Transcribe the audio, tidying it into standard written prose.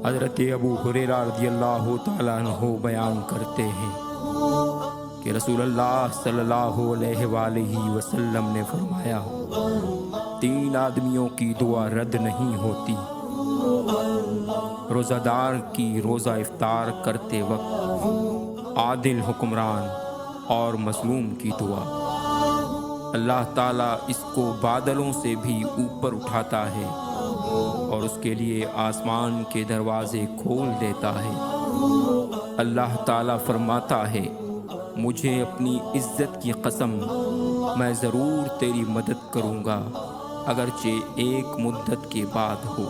حضرت ابو ہریرہ رضی اللہ تعالیٰ عنہ بیان کرتے ہیں کہ رسول اللہ صلی اللہ علیہ وآلہ وسلم نے فرمایا، 3 آدمیوں کی دعا رد نہیں ہوتی: روزہ دار کی روزہ افطار کرتے وقت، عادل حکمران اور مظلوم کی دعا۔ اللہ تعالیٰ اس کو بادلوں سے بھی اوپر اٹھاتا ہے اور اس کے لیے آسمان کے دروازے کھول دیتا ہے۔ اللہ تعالیٰ فرماتا ہے، مجھے اپنی عزت کی قسم، میں ضرور تیری مدد کروں گا، اگرچہ ایک مدت کے بعد ہو۔